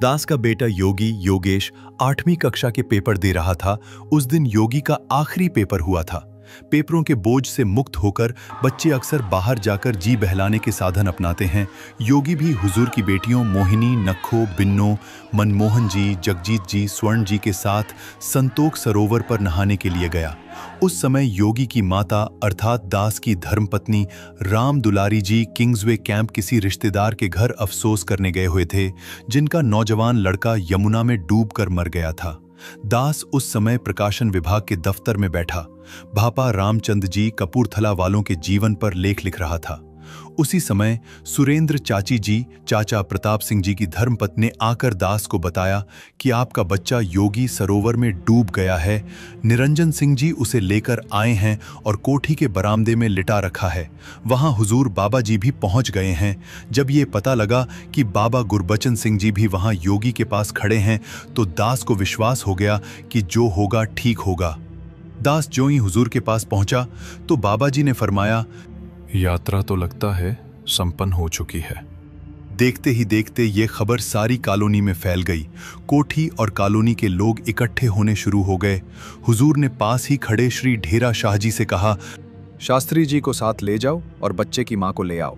दास का बेटा योगी योगेश 8वीं कक्षा के पेपर दे रहा था। उस दिन योगी का आखिरी पेपर हुआ था। पेपरों के बोझ से मुक्त होकर बच्चे अक्सर बाहर जाकर जी बहलाने के साधन अपनाते हैं। योगी भी हुजूर की बेटियों मोहिनी, नखो, बिन्नो, मनमोहन जी, जगजीत जी, स्वर्ण जी के साथ संतोख सरोवर पर नहाने के लिए गया। उस समय योगी की माता अर्थात दास की धर्मपत्नी राम दुलारी जी किंग्सवे कैंप किसी रिश्तेदार के घर अफसोस करने गए हुए थे, जिनका नौजवान लड़का यमुना में डूबकर मर गया था। दास उस समय प्रकाशन विभाग के दफ्तर में बैठा भापा रामचंद जी कपूरथला वालों के जीवन पर लेख लिख रहा था। उसी समय सुरेंद्र चाची जी चाचा प्रताप सिंह जी की धर्मपत्नी ने आकर दास को बताया कि आपका बच्चा योगी सरोवर में डूब गया है। निरंजन सिंह जी उसे लेकर आए हैं और कोठी के बरामदे में लिटा रखा है। वहां हुजूर बाबा जी भी पहुंच गए हैं। जब ये पता लगा कि बाबा गुरबचन सिंह जी भी वहां योगी के पास खड़े हैं तो दास को विश्वास हो गया कि जो होगा ठीक होगा। दास ज्यों ही हुजूर के पास पहुंचा तो बाबा जी ने फरमाया, यात्रा तो लगता है संपन्न हो चुकी है। देखते ही देखते ये खबर सारी कॉलोनी में फैल गई। कोठी और कॉलोनी के लोग इकट्ठे होने शुरू हो गए। हुजूर ने पास ही खड़े श्री ढेरा शाह जी से कहा, शास्त्री जी को साथ ले जाओ और बच्चे की मां को ले आओ।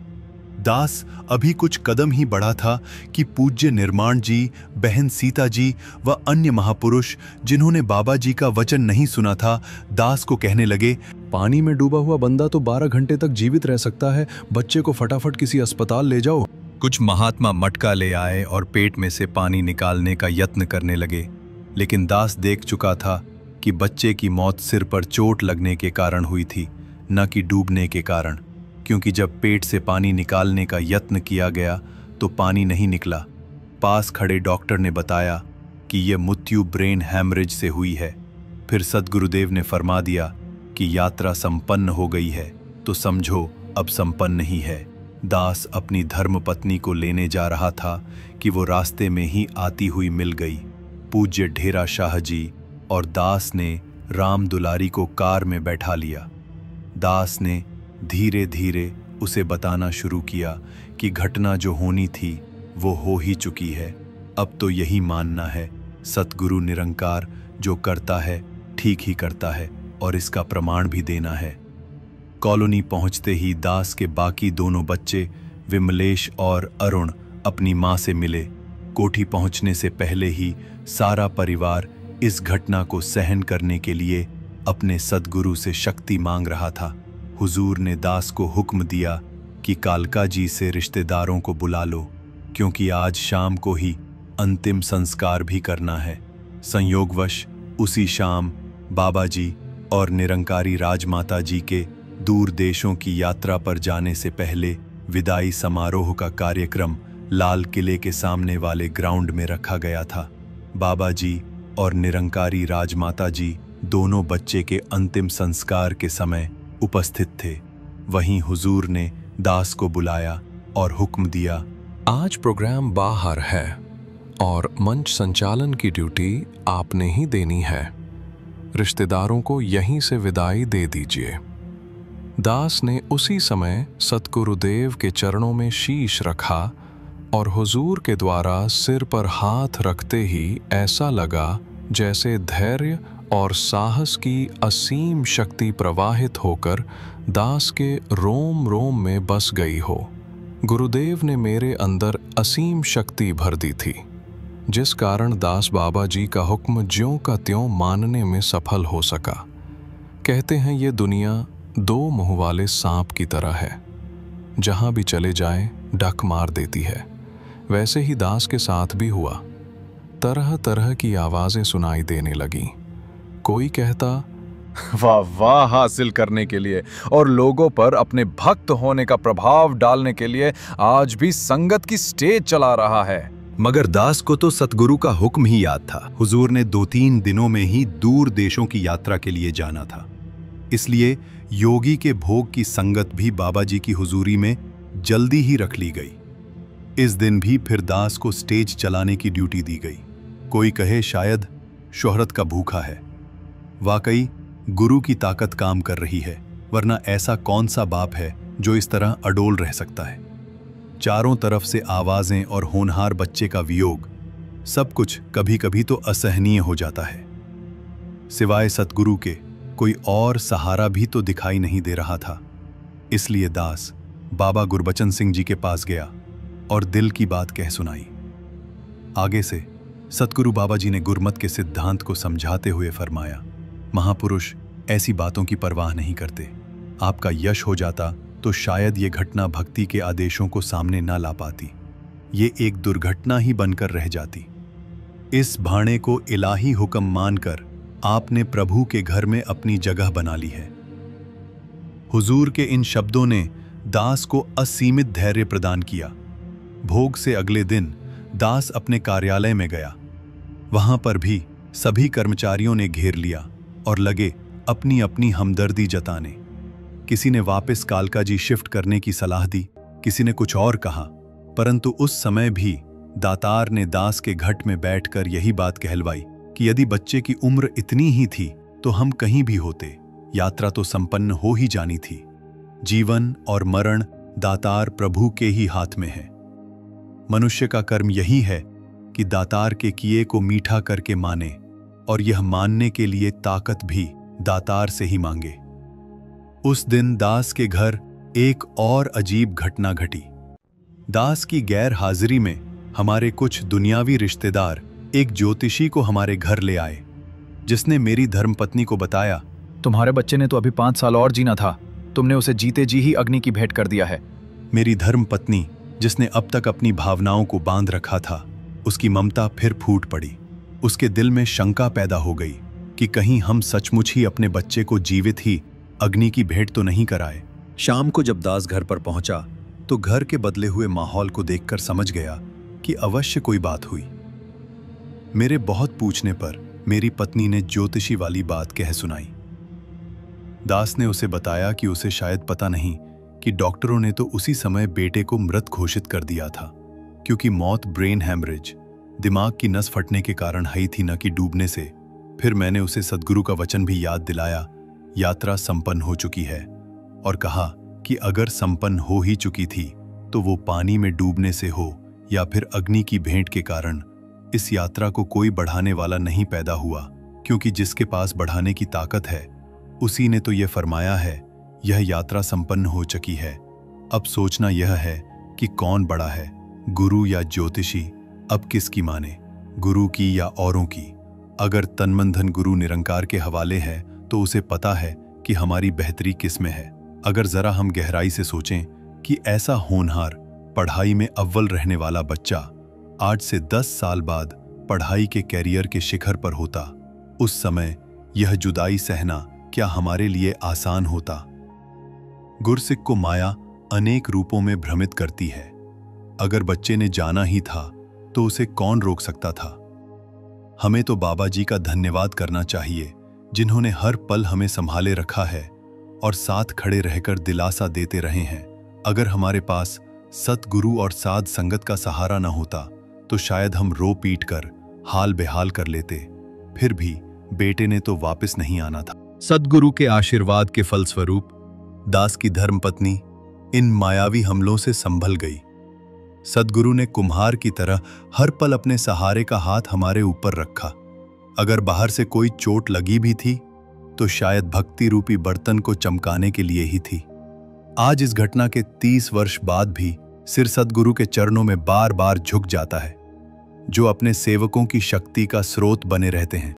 दास अभी कुछ कदम ही बढ़ा था कि पूज्य निर्माण जी, बहन सीता जी व अन्य महापुरुष जिन्होंने बाबा जी का वचन नहीं सुना था, दास को कहने लगे, पानी में डूबा हुआ बंदा तो 12 घंटे तक जीवित रह सकता है, बच्चे को फटाफट किसी अस्पताल ले जाओ। कुछ महात्मा मटका ले आए और पेट में से पानी निकालने का यत्न करने लगे, लेकिन दास देख चुका था कि बच्चे की मौत सिर पर चोट लगने के कारण हुई थी, न कि डूबने के कारण, क्योंकि जब पेट से पानी निकालने का यत्न किया गया तो पानी नहीं निकला। पास खड़े डॉक्टर ने बताया कि यह मृत्यु ब्रेन हैमरेज से हुई है। फिर सद्गुरुदेव ने फरमा दिया कि यात्रा संपन्न हो गई है, तो समझो अब संपन्न ही है। दास अपनी धर्मपत्नी को लेने जा रहा था कि वो रास्ते में ही आती हुई मिल गई। पूज्य ढेरा शाह जी और दास ने राम दुलारी को कार में बैठा लिया। दास ने धीरे धीरे उसे बताना शुरू किया कि घटना जो होनी थी वो हो ही चुकी है। अब तो यही मानना है, सतगुरु निरंकार जो करता है ठीक ही करता है, और इसका प्रमाण भी देना है। कॉलोनी पहुंचते ही दास के बाकी दोनों बच्चे विमलेश और अरुण अपनी मां से मिले। कोठी पहुंचने से पहले ही सारा परिवार इस घटना को सहन करने के लिए अपने सद्गुरु से शक्ति मांग रहा था। हुजूर ने दास को हुक्म दिया कि कालका जी से रिश्तेदारों को बुला लो, क्योंकि आज शाम को ही अंतिम संस्कार भी करना है। संयोगवश उसी शाम बाबा जी और निरंकारी राजमाता जी के दूर देशों की यात्रा पर जाने से पहले विदाई समारोह का कार्यक्रम लाल किले के सामने वाले ग्राउंड में रखा गया था। बाबा जी और निरंकारी राजमाता जी दोनों बच्चे के अंतिम संस्कार के समय उपस्थित थे। वहीं हुजूर ने दास को बुलाया और हुक्म दिया, आज प्रोग्राम बाहर है और मंच संचालन की ड्यूटी आपने ही देनी है। रिश्तेदारों को यहीं से विदाई दे दीजिए। दास ने उसी समय सतगुरुदेव के चरणों में शीश रखा और हुजूर के द्वारा सिर पर हाथ रखते ही ऐसा लगा जैसे धैर्य और साहस की असीम शक्ति प्रवाहित होकर दास के रोम रोम में बस गई हो। गुरुदेव ने मेरे अंदर असीम शक्ति भर दी थी, जिस कारण दास बाबा जी का हुक्म ज्यों का त्यों मानने में सफल हो सका। कहते हैं ये दुनिया दो मुंह वाले सांप की तरह है, जहां भी चले जाए डक मार देती है। वैसे ही दास के साथ भी हुआ। तरह तरह की आवाजें सुनाई देने लगीं। कोई कहता, वाह वाह हासिल करने के लिए और लोगों पर अपने भक्त होने का प्रभाव डालने के लिए आज भी संगत की स्टेज चला रहा है। मगर दास को तो सतगुरु का हुक्म ही याद था। हुजूर ने 2-3 दिनों में ही दूर देशों की यात्रा के लिए जाना था, इसलिए योगी के भोग की संगत भी बाबा जी की हुजूरी में जल्दी ही रख ली गई। इस दिन भी फिर दास को स्टेज चलाने की ड्यूटी दी गई। कोई कहे शायद शोहरत का भूखा है। वाकई गुरु की ताकत काम कर रही है, वरना ऐसा कौन सा बाप है जो इस तरह अडोल रह सकता है। चारों तरफ से आवाजें और होनहार बच्चे का वियोग। सब कुछ कभी कभी तो असहनीय हो जाता है। सिवाय सतगुरु के कोई और सहारा भी तो दिखाई नहीं दे रहा था। इसलिए दास बाबा गुरबचन सिंह जी के पास गया और दिल की बात कह सुनाई। आगे से सतगुरु बाबा जी ने गुरमत के सिद्धांत को समझाते हुए फरमाया, महापुरुष ऐसी बातों की परवाह नहीं करते। आपका यश हो जाता तो शायद ये घटना भक्ति के आदेशों को सामने ना ला पाती, ये एक दुर्घटना ही बनकर रह जाती। इस भाणे को इलाही हुक्म मानकर आपने प्रभु के घर में अपनी जगह बना ली है। हुजूर के इन शब्दों ने दास को असीमित धैर्य प्रदान किया। भोग से अगले दिन दास अपने कार्यालय में गया। वहां पर भी सभी कर्मचारियों ने घेर लिया और लगे अपनी अपनी हमदर्दी जताने। किसी ने वापस कालकाजी शिफ्ट करने की सलाह दी, किसी ने कुछ और कहा, परंतु उस समय भी दातार ने दास के घट में बैठकर यही बात कहलवाई कि यदि बच्चे की उम्र इतनी ही थी तो हम कहीं भी होते, यात्रा तो संपन्न हो ही जानी थी। जीवन और मरण दातार प्रभु के ही हाथ में है। मनुष्य का कर्म यही है कि दातार के किए को मीठा करके माने और यह मानने के लिए ताकत भी दातार से ही मांगे। उस दिन दास के घर एक और अजीब घटना घटी। दास की गैर हाजिरी में हमारे कुछ दुनियावी रिश्तेदार एक ज्योतिषी को हमारे घर ले आए, जिसने मेरी धर्मपत्नी को बताया, तुम्हारे बच्चे ने तो अभी 5 साल और जीना था, तुमने उसे जीते जी ही अग्नि की भेंट कर दिया है। मेरी धर्मपत्नी, जिसने अब तक अपनी भावनाओं को बांध रखा था, उसकी ममता फिर फूट पड़ी। उसके दिल में शंका पैदा हो गई कि कहीं हम सचमुच ही अपने बच्चे को जीवित ही अग्नि की भेंट तो नहीं कराए। शाम को जब दास घर पर पहुंचा तो घर के बदले हुए माहौल को देखकर समझ गया कि अवश्य कोई बात हुई। मेरे बहुत पूछने पर मेरी पत्नी ने ज्योतिषी वाली बात कह सुनाई। दास ने उसे बताया कि उसे शायद पता नहीं कि डॉक्टरों ने तो उसी समय बेटे को मृत घोषित कर दिया था, क्योंकि मौत ब्रेन हैमरेज, दिमाग की नस फटने के कारण हुई थी, न कि डूबने से। फिर मैंने उसे सद्गुरु का वचन भी याद दिलाया, यात्रा संपन्न हो चुकी है, और कहा कि अगर संपन्न हो ही चुकी थी तो वो पानी में डूबने से हो या फिर अग्नि की भेंट के कारण, इस यात्रा को कोई बढ़ाने वाला नहीं पैदा हुआ, क्योंकि जिसके पास बढ़ाने की ताकत है उसी ने तो यह फरमाया है, यह यात्रा संपन्न हो चुकी है। अब सोचना यह है कि कौन बड़ा है, गुरु या ज्योतिषी। अब किसकी माने, गुरु की या औरों की? अगर तन धन गुरु निरंकार के हवाले है तो उसे पता है कि हमारी बेहतरी किस में है। अगर जरा हम गहराई से सोचें कि ऐसा होनहार, पढ़ाई में अव्वल रहने वाला बच्चा आज से 10 साल बाद पढ़ाई के कैरियर के शिखर पर होता, उस समय यह जुदाई सहना क्या हमारे लिए आसान होता? गुरसिक को माया अनेक रूपों में भ्रमित करती है। अगर बच्चे ने जाना ही था तो उसे कौन रोक सकता था? हमें तो बाबा जी का धन्यवाद करना चाहिए, जिन्होंने हर पल हमें संभाले रखा है और साथ खड़े रहकर दिलासा देते रहे हैं। अगर हमारे पास सतगुरु और साध संगत का सहारा न होता तो शायद हम रो पीट कर हाल बेहाल कर लेते। फिर भी बेटे ने तो वापस नहीं आना था। सतगुरु के आशीर्वाद के फलस्वरूप दास की धर्मपत्नी इन मायावी हमलों से संभल गई। सतगुरु ने कुम्हार की तरह हर पल अपने सहारे का हाथ हमारे ऊपर रखा। अगर बाहर से कोई चोट लगी भी थी तो शायद भक्ति रूपी बर्तन को चमकाने के लिए ही थी। आज इस घटना के 30 वर्ष बाद भी सिर सतगुरु के चरणों में बार बार झुक जाता है, जो अपने सेवकों की शक्ति का स्रोत बने रहते हैं।